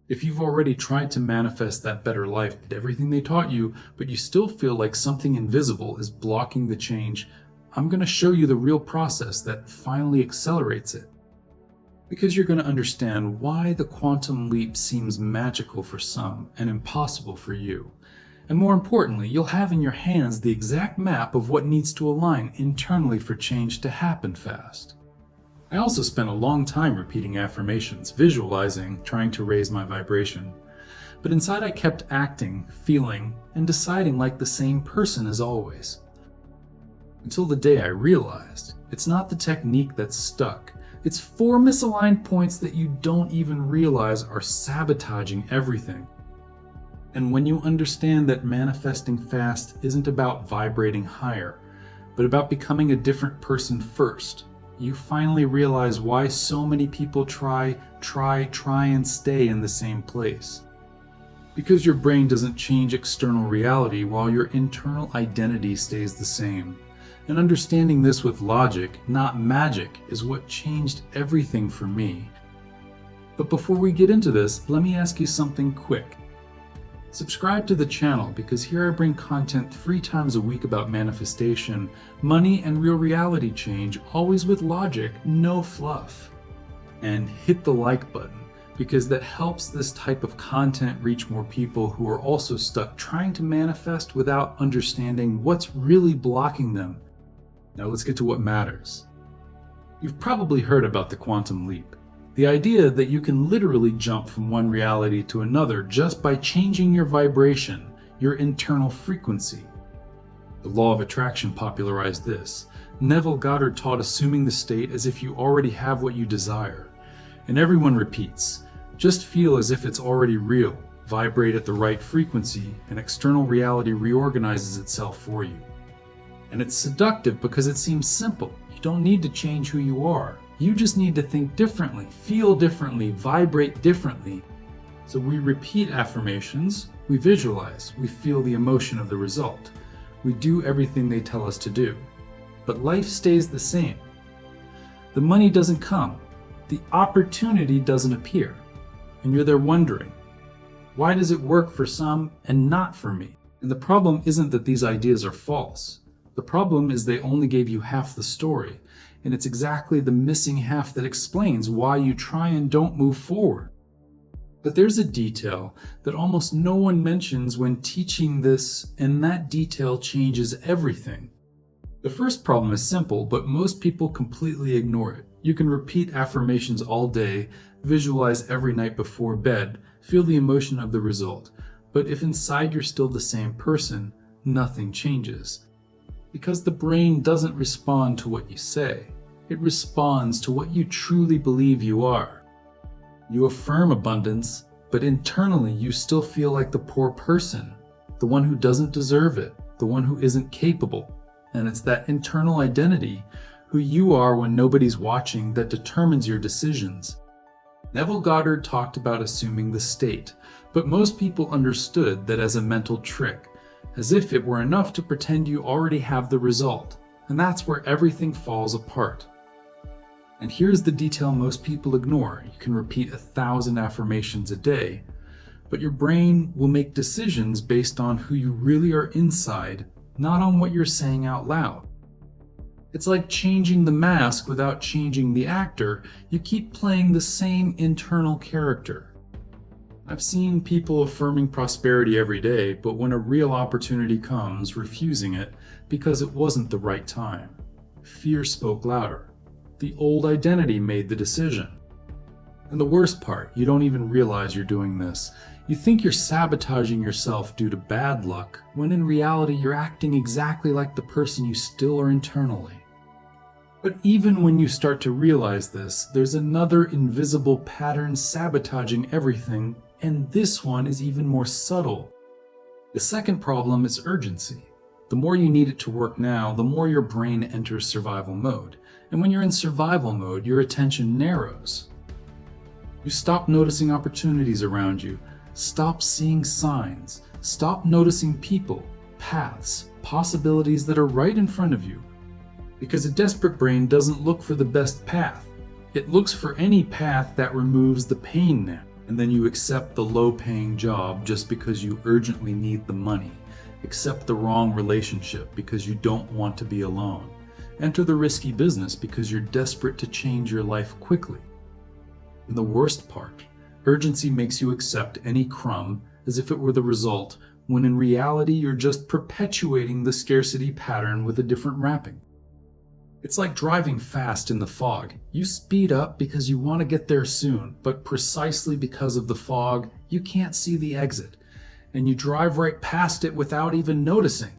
If you've already tried to manifest that better life, did everything they taught you, but you still feel like something invisible is blocking the change, I'm going to show you the real process that finally accelerates it. Because you're going to understand why the quantum leap seems magical for some and impossible for you. And more importantly, you'll have in your hands the exact map of what needs to align internally for change to happen fast. I also spent a long time repeating affirmations, visualizing, trying to raise my vibration. But inside I kept acting, feeling, and deciding like the same person as always. Until the day I realized it's not the technique that's stuck. It's 4 misaligned points that you don't even realize are sabotaging everything. And when you understand that manifesting fast isn't about vibrating higher, but about becoming a different person first, you finally realize why so many people try and stay in the same place. Because your brain doesn't change external reality while your internal identity stays the same. And understanding this with logic, not magic, is what changed everything for me. But before we get into this, let me ask you something quick. Subscribe to the channel because here I bring content 3 times a week about manifestation, money, and real reality change, always with logic, no fluff. And hit the like button because that helps this type of content reach more people who are also stuck trying to manifest without understanding what's really blocking them. Now let's get to what matters. You've probably heard about the quantum leap. The idea that you can literally jump from one reality to another just by changing your vibration, your internal frequency. The law of attraction popularized this. Neville Goddard taught assuming the state as if you already have what you desire. And everyone repeats, just feel as if it's already real, vibrate at the right frequency, and external reality reorganizes itself for you. And it's seductive because it seems simple. You don't need to change who you are. You just need to think differently, feel differently, vibrate differently. So we repeat affirmations, we visualize, we feel the emotion of the result. We do everything they tell us to do. But life stays the same. The money doesn't come. The opportunity doesn't appear. And you're there wondering, why does it work for some and not for me? And the problem isn't that these ideas are false. The problem is they only gave you half the story. And it's exactly the missing half that explains why you try and don't move forward. But there's a detail that almost no one mentions when teaching this, and that detail changes everything. The first problem is simple, but most people completely ignore it. You can repeat affirmations all day, visualize every night before bed, feel the emotion of the result. But if inside you're still the same person, nothing changes. Because the brain doesn't respond to what you say. It responds to what you truly believe you are. You affirm abundance, but internally you still feel like the poor person, the one who doesn't deserve it, the one who isn't capable. And it's that internal identity, who you are when nobody's watching, that determines your decisions. Neville Goddard talked about assuming the state, but most people understood that as a mental trick, as if it were enough to pretend you already have the result. And that's where everything falls apart. And here's the detail most people ignore. You can repeat 1,000 affirmations a day, but your brain will make decisions based on who you really are inside, not on what you're saying out loud. It's like changing the mask without changing the actor. You keep playing the same internal character. I've seen people affirming prosperity every day, but when a real opportunity comes, refusing it because it wasn't the right time. Fear spoke louder. The old identity made the decision. And the worst part, you don't even realize you're doing this. You think you're sabotaging yourself due to bad luck, when in reality you're acting exactly like the person you still are internally. But even when you start to realize this, there's another invisible pattern sabotaging everything, and this one is even more subtle. The second problem is urgency. The more you need it to work now, the more your brain enters survival mode. And when you're in survival mode, your attention narrows. You stop noticing opportunities around you, stop seeing signs, stop noticing people, paths, possibilities that are right in front of you. Because a desperate brain doesn't look for the best path. It looks for any path that removes the pain now. And then you accept the low-paying job just because you urgently need the money. Accept the wrong relationship because you don't want to be alone. Enter the risky business because you're desperate to change your life quickly. And the worst part, urgency makes you accept any crumb as if it were the result, when in reality you're just perpetuating the scarcity pattern with a different wrapping. It's like driving fast in the fog. You speed up because you want to get there soon, but precisely because of the fog, you can't see the exit, and you drive right past it without even noticing.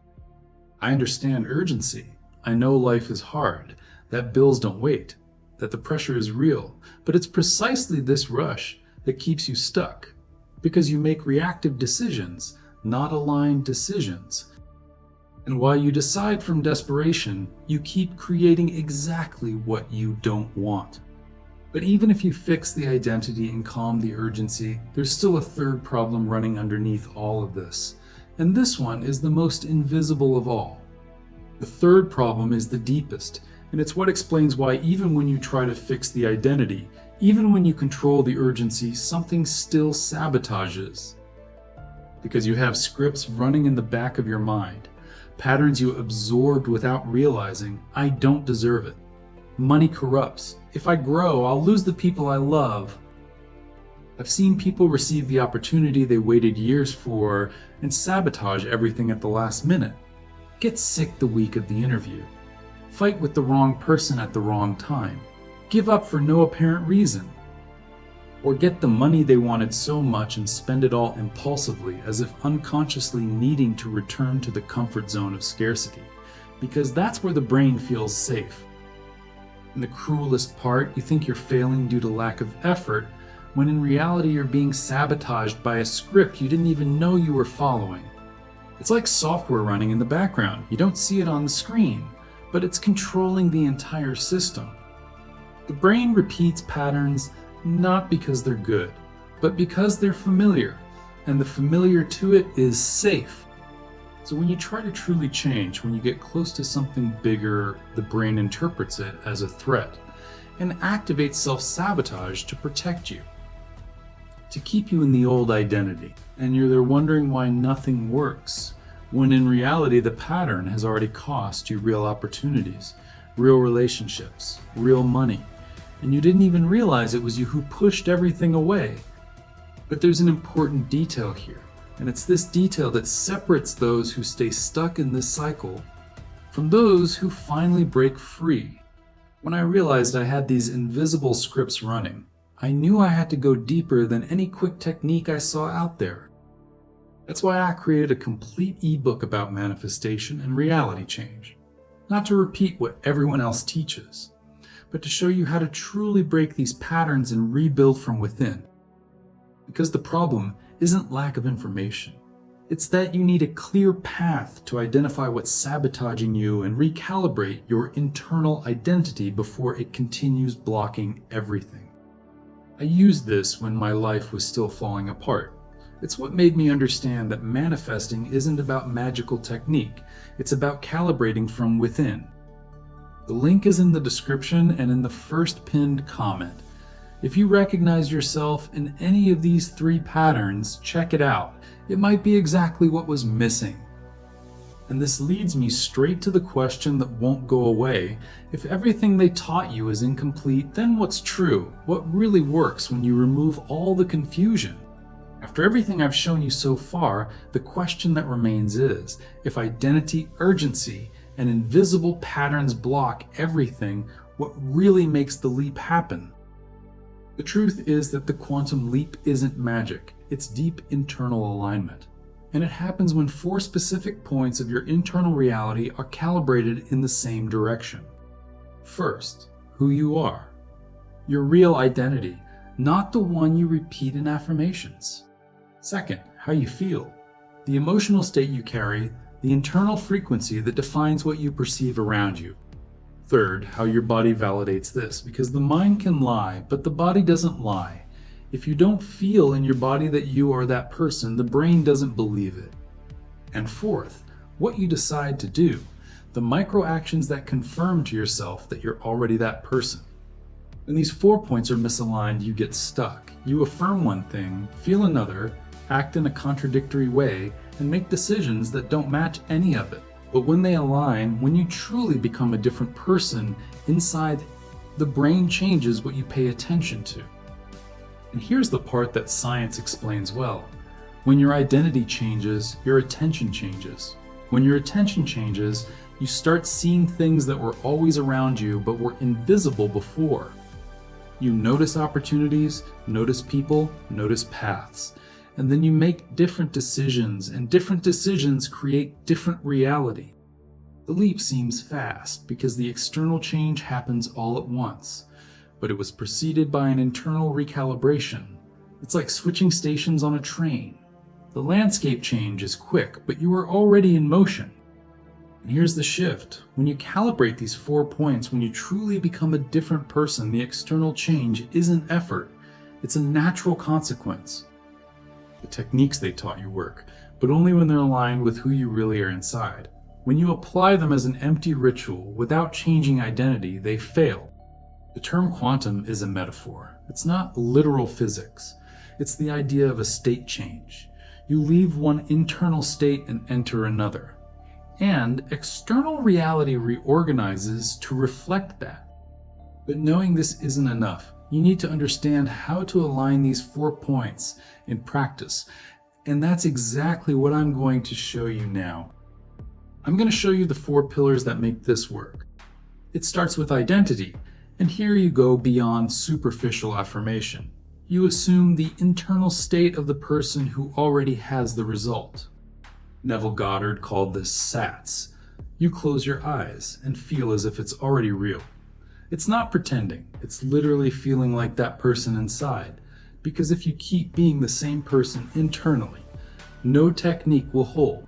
I understand urgency. I know life is hard, that bills don't wait, that the pressure is real, but it's precisely this rush that keeps you stuck, because you make reactive decisions, not aligned decisions. And while you decide from desperation, you keep creating exactly what you don't want. But even if you fix the identity and calm the urgency, there's still a third problem running underneath all of this. And this one is the most invisible of all. The third problem is the deepest, and it's what explains why even when you try to fix the identity, even when you control the urgency, something still sabotages. Because you have scripts running in the back of your mind, patterns you absorbed without realizing. I don't deserve it. Money corrupts. If I grow, I'll lose the people I love. I've seen people receive the opportunity they waited years for and sabotage everything at the last minute. Get sick the week of the interview. Fight with the wrong person at the wrong time. Give up for no apparent reason. Or get the money they wanted so much and spend it all impulsively, as if unconsciously needing to return to the comfort zone of scarcity, because that's where the brain feels safe. And the cruelest part, you think you're failing due to lack of effort, when in reality you're being sabotaged by a script you didn't even know you were following. It's like software running in the background. You don't see it on the screen, but it's controlling the entire system. The brain repeats patterns not because they're good, but because they're familiar, and the familiar to it is safe. So when you try to truly change, when you get close to something bigger, the brain interprets it as a threat and activates self-sabotage to protect you, to keep you in the old identity. And you're there wondering why nothing works, when in reality the pattern has already cost you real opportunities, real relationships, real money. And you didn't even realize it was you who pushed everything away. But there's an important detail here, and it's this detail that separates those who stay stuck in this cycle from those who finally break free. When I realized I had these invisible scripts running, I knew I had to go deeper than any quick technique I saw out there. That's why I created a complete ebook about manifestation and reality change. Not to repeat what everyone else teaches, but to show you how to truly break these patterns and rebuild from within. Because the problem isn't lack of information. It's that you need a clear path to identify what's sabotaging you and recalibrate your internal identity before it continues blocking everything. I used this when my life was still falling apart. It's what made me understand that manifesting isn't about magical technique. It's about calibrating from within. The link is in the description and in the first pinned comment. If you recognize yourself in any of these three patterns, check it out. It might be exactly what was missing. And this leads me straight to the question that won't go away. If everything they taught you is incomplete, then what's true? What really works when you remove all the confusion? After everything I've shown you so far, the question that remains is, if identity, urgency, and invisible patterns block everything, what really makes the leap happen? The truth is that the quantum leap isn't magic, it's deep internal alignment. And it happens when 4 specific points of your internal reality are calibrated in the same direction. First, who you are. Your real identity, not the one you repeat in affirmations. Second, how you feel. The emotional state you carry, the internal frequency that defines what you perceive around you. Third, how your body validates this, because the mind can lie, but the body doesn't lie. If you don't feel in your body that you are that person, the brain doesn't believe it. And fourth, what you decide to do, the micro actions that confirm to yourself that you're already that person. When these 4 points are misaligned, you get stuck. You affirm one thing, feel another, act in a contradictory way, and make decisions that don't match any of it. But when they align, when you truly become a different person inside, the brain changes what you pay attention to. And here's the part that science explains well. When your identity changes, your attention changes. When your attention changes, you start seeing things that were always around you but were invisible before. You notice opportunities, notice people, notice paths. And then you make different decisions, and different decisions create different reality. The leap seems fast because the external change happens all at once, but it was preceded by an internal recalibration. It's like switching stations on a train. The landscape change is quick, but you are already in motion. And here's the shift. When you calibrate these 4 points, when you truly become a different person, the external change isn't effort. It's a natural consequence. The techniques they taught you work, but only when they're aligned with who you really are inside. When you apply them as an empty ritual without changing identity, they fail. The term quantum is a metaphor. It's not literal physics. It's the idea of a state change. You leave one internal state and enter another. And external reality reorganizes to reflect that. But knowing this isn't enough. You need to understand how to align these 4 points in practice. And that's exactly what I'm going to show you now. I'm going to show you the 4 pillars that make this work. It starts with identity. And here you go beyond superficial affirmation. You assume the internal state of the person who already has the result. Neville Goddard called this SATS. You close your eyes and feel as if it's already real. It's not pretending, it's literally feeling like that person inside. Because if you keep being the same person internally, no technique will hold.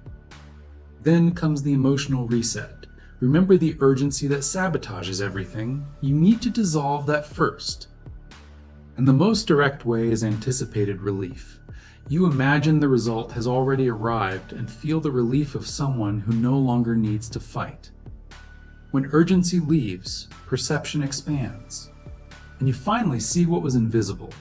Then comes the emotional reset. Remember the urgency that sabotages everything? You need to dissolve that first. And the most direct way is anticipated relief. You imagine the result has already arrived and feel the relief of someone who no longer needs to fight. When urgency leaves, perception expands, and you finally see what was invisible.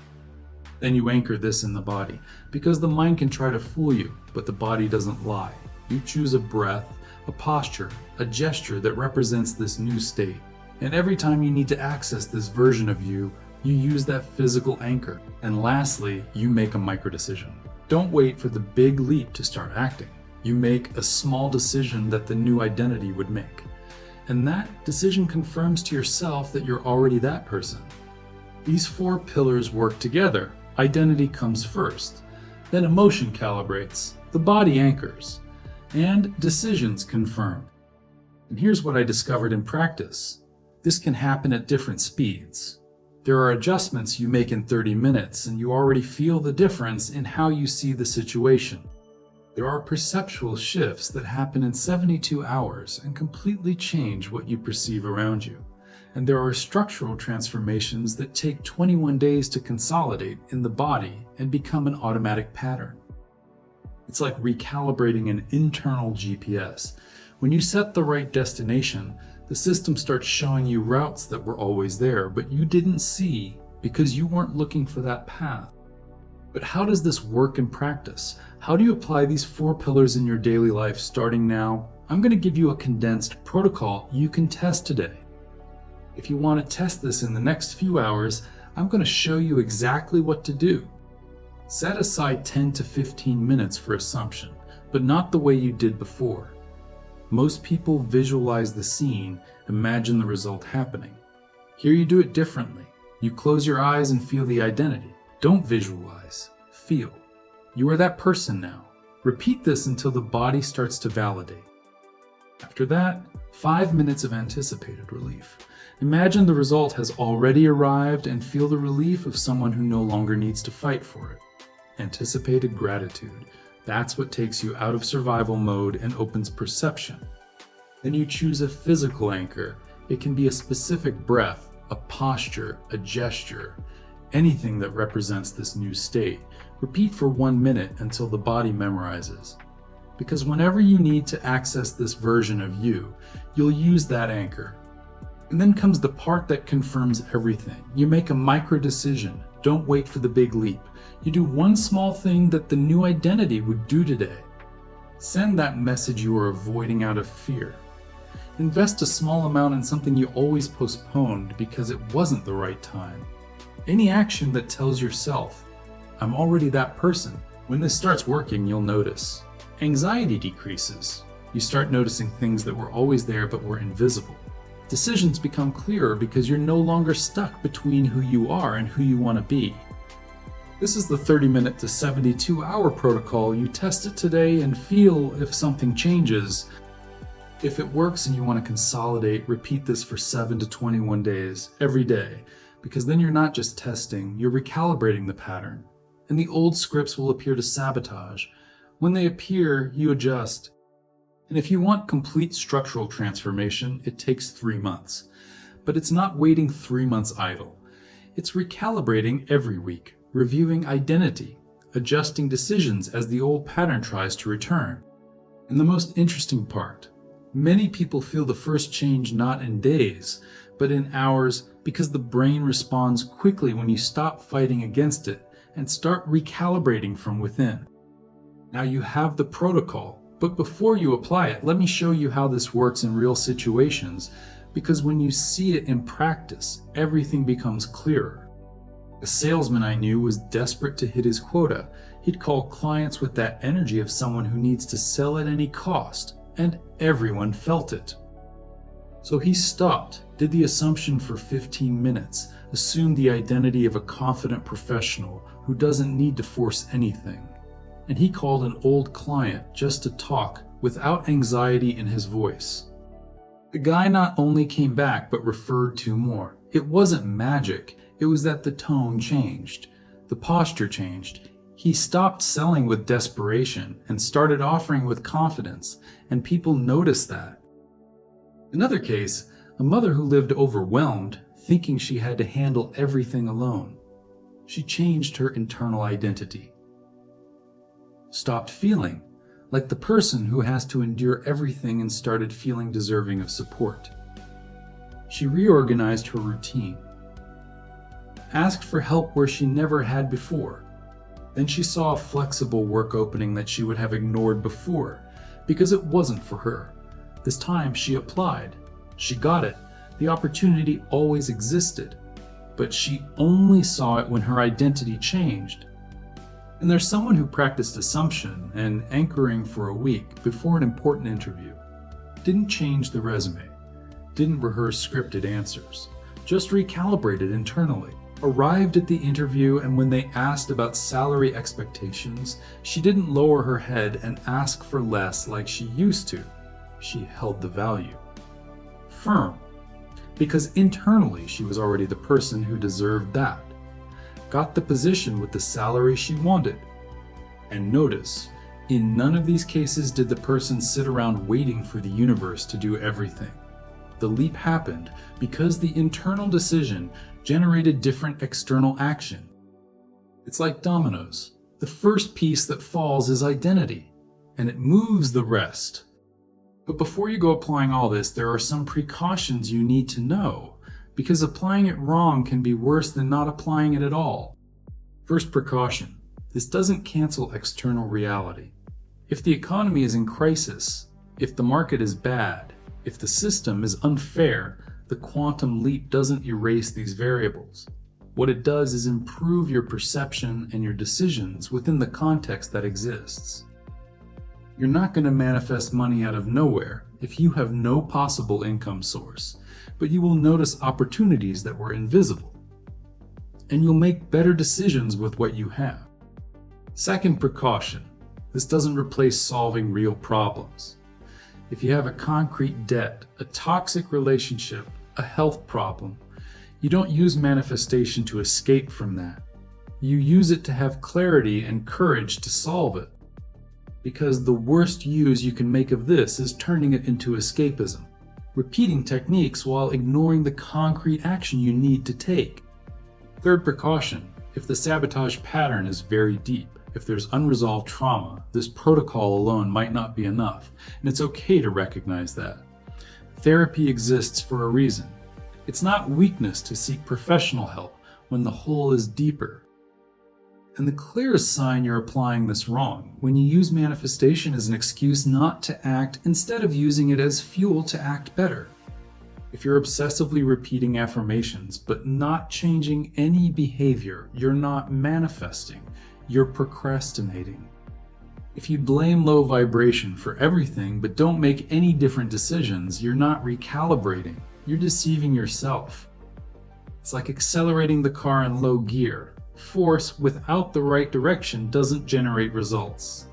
Then you anchor this in the body, because the mind can try to fool you, but the body doesn't lie. You choose a breath, a posture, a gesture that represents this new state. And every time you need to access this version of you, you use that physical anchor. And lastly, you make a micro decision. Don't wait for the big leap to start acting. You make a small decision that the new identity would make. And that decision confirms to yourself that you're already that person. These 4 pillars work together. Identity comes first. Then emotion calibrates. The body anchors. And decisions confirm. And here's what I discovered in practice. This can happen at different speeds. There are adjustments you make in 30 minutes, and you already feel the difference in how you see the situation. There are perceptual shifts that happen in 72 hours and completely change what you perceive around you. And there are structural transformations that take 21 days to consolidate in the body and become an automatic pattern. It's like recalibrating an internal GPS. When you set the right destination, the system starts showing you routes that were always there, but you didn't see because you weren't looking for that path. But how does this work in practice? How do you apply these 4 pillars in your daily life starting now? I'm going to give you a condensed protocol you can test today. If you want to test this in the next few hours, I'm going to show you exactly what to do. Set aside 10 to 15 minutes for assumption, but not the way you did before. Most people visualize the scene, imagine the result happening. Here you do it differently. You close your eyes and feel the identity. Don't visualize, feel. You are that person now. Repeat this until the body starts to validate. After that, 5 minutes of anticipated relief. Imagine the result has already arrived and feel the relief of someone who no longer needs to fight for it. Anticipated gratitude. That's what takes you out of survival mode and opens perception. Then you choose a physical anchor. It can be a specific breath, a posture, a gesture, anything that represents this new state. Repeat for 1 minute until the body memorizes. Because whenever you need to access this version of you, you'll use that anchor. And then comes the part that confirms everything. You make a micro decision. Don't wait for the big leap. You do one small thing that the new identity would do today. Send that message you are avoiding out of fear. Invest a small amount in something you always postponed because it wasn't the right time. Any action that tells yourself, I'm already that person. When this starts working, you'll notice. Anxiety decreases. You start noticing things that were always there but were invisible. Decisions become clearer because you're no longer stuck between who you are and who you want to be. This is the 30-minute to 72-hour protocol. You test it today and feel if something changes. If it works and you want to consolidate, repeat this for 7 to 21 days, every day, because then you're not just testing, you're recalibrating the pattern. And the old scripts will appear to sabotage. When they appear, you adjust. And if you want complete structural transformation, it takes 3 months. But it's not waiting 3 months idle. It's recalibrating every week, reviewing identity, adjusting decisions as the old pattern tries to return. And the most interesting part, many people feel the first change not in days, but in hours, because the brain responds quickly when you stop fighting against it and start recalibrating from within. Now you have the protocol, but before you apply it, let me show you how this works in real situations, because when you see it in practice, everything becomes clearer. A salesman I knew was desperate to hit his quota. He'd call clients with that energy of someone who needs to sell at any cost, and everyone felt it. So he stopped, did the assumption for 15 minutes, assumed the identity of a confident professional who doesn't need to force anything. And he called an old client just to talk without anxiety in his voice. The guy not only came back but referred to more. It wasn't magic, it was that the tone changed, the posture changed. He stopped selling with desperation and started offering with confidence, and people noticed that. Another case, a mother who lived overwhelmed, thinking she had to handle everything alone. She changed her internal identity. Stopped feeling like the person who has to endure everything and started feeling deserving of support. She reorganized her routine. Asked for help where she never had before. Then she saw a flexible work opening that she would have ignored before because it wasn't for her. This time she applied. She got it. The opportunity always existed, but she only saw it when her identity changed. And there's someone who practiced assumption and anchoring for a week before an important interview. Didn't change the resume. Didn't rehearse scripted answers. Just recalibrated internally. Arrived at the interview, and when they asked about salary expectations, she didn't lower her head and ask for less like she used to. She held the value. Firm. Because internally she was already the person who deserved that. Got the position with the salary she wanted. And notice, in none of these cases did the person sit around waiting for the universe to do everything. The leap happened because the internal decision generated different external action. It's like dominoes. The first piece that falls is identity, and it moves the rest. But before you go applying all this, there are some precautions you need to know, because applying it wrong can be worse than not applying it at all. First precaution, this doesn't cancel external reality. If the economy is in crisis, if the market is bad, if the system is unfair, the quantum leap doesn't erase these variables. What it does is improve your perception and your decisions within the context that exists. You're not going to manifest money out of nowhere if you have no possible income source, but you will notice opportunities that were invisible. And you'll make better decisions with what you have. Second precaution, this doesn't replace solving real problems. If you have a concrete debt, a toxic relationship, a health problem, you don't use manifestation to escape from that. You use it to have clarity and courage to solve it. Because the worst use you can make of this is turning it into escapism, repeating techniques while ignoring the concrete action you need to take. Third precaution, if the sabotage pattern is very deep, if there's unresolved trauma, this protocol alone might not be enough, and it's okay to recognize that. Therapy exists for a reason. It's not weakness to seek professional help when the hole is deeper. And the clearest sign you're applying this wrong, when you use manifestation as an excuse not to act instead of using it as fuel to act better. If you're obsessively repeating affirmations but not changing any behavior, you're not manifesting, you're procrastinating. If you blame low vibration for everything but don't make any different decisions, you're not recalibrating, you're deceiving yourself. It's like accelerating the car in low gear. Force without the right direction doesn't generate results.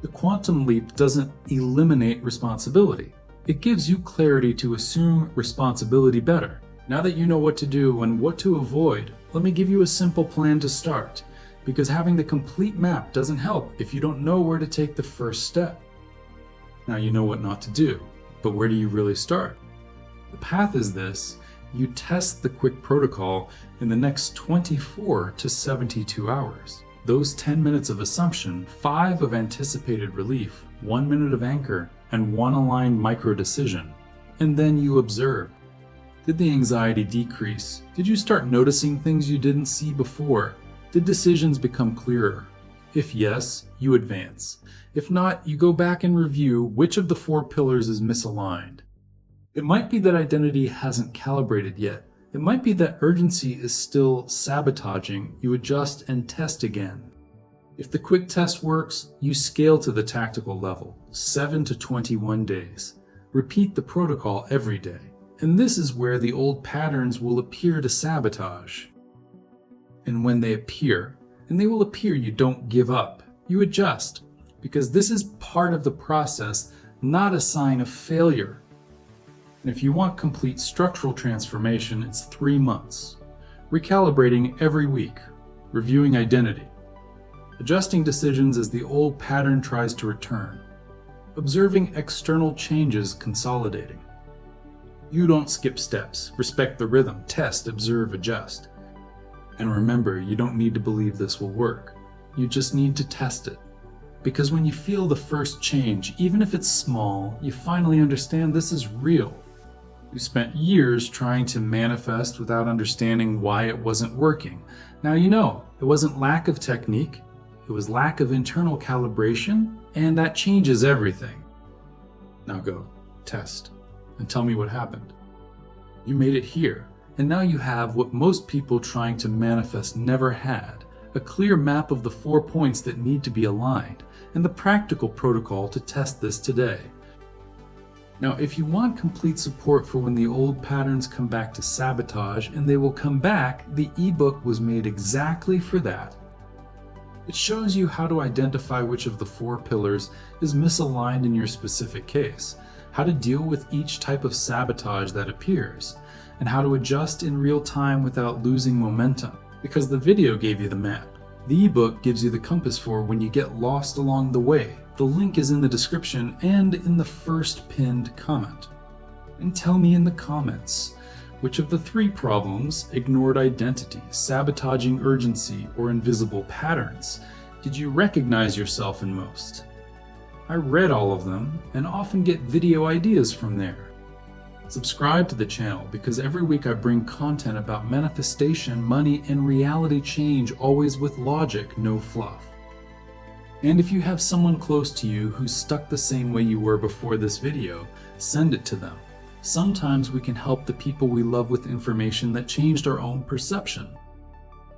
The quantum leap doesn't eliminate responsibility. It gives you clarity to assume responsibility better. Now that you know what to do and what to avoid, let me give you a simple plan to start, because having the complete map doesn't help if you don't know where to take the first step. Now you know what not to do, but where do you really start? The path is this. You test the quick protocol in the next 24 to 72 hours. Those 10 minutes of assumption, 5 of anticipated relief, 1 minute of anchor, and 1 aligned micro decision. And then you observe. Did the anxiety decrease? Did you start noticing things you didn't see before? Did decisions become clearer? If yes, you advance. If not, you go back and review which of the 4 pillars is misaligned. It might be that identity hasn't calibrated yet. It might be that urgency is still sabotaging. You adjust and test again. If the quick test works, you scale to the tactical level, 7 to 21 days. Repeat the protocol every day. And this is where the old patterns will appear to sabotage. And when they appear, you don't give up. You adjust, because this is part of the process, not a sign of failure. And if you want complete structural transformation, it's 3 months. Recalibrating every week, reviewing identity, adjusting decisions as the old pattern tries to return, observing external changes, consolidating. You don't skip steps, respect the rhythm, test, observe, adjust. And remember, you don't need to believe this will work. You just need to test it. Because when you feel the first change, even if it's small, you finally understand this is real. You spent years trying to manifest without understanding why it wasn't working. Now you know, it wasn't lack of technique, it was lack of internal calibration, and that changes everything. Now go, test, and tell me what happened. You made it here, and now you have what most people trying to manifest never had, a clear map of the 4 points that need to be aligned, and the practical protocol to test this today. Now, if you want complete support for when the old patterns come back to sabotage, and they will come back, the ebook was made exactly for that. It shows you how to identify which of the 4 pillars is misaligned in your specific case, how to deal with each type of sabotage that appears, and how to adjust in real time without losing momentum, because the video gave you the map. The ebook gives you the compass for when you get lost along the way. The link is in the description and in the first pinned comment. And tell me in the comments, which of the 3 problems, ignored identity, sabotaging urgency, or invisible patterns, did you recognize yourself in most? I read all of them and often get video ideas from there. Subscribe to the channel because every week I bring content about manifestation, money, and reality change, always with logic, no fluff. And if you have someone close to you who's stuck the same way you were before this video, send it to them. Sometimes we can help the people we love with information that changed our own perception.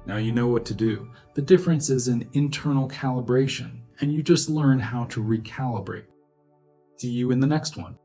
Now you know what to do. The difference is in internal calibration, and you just learn how to recalibrate. See you in the next one.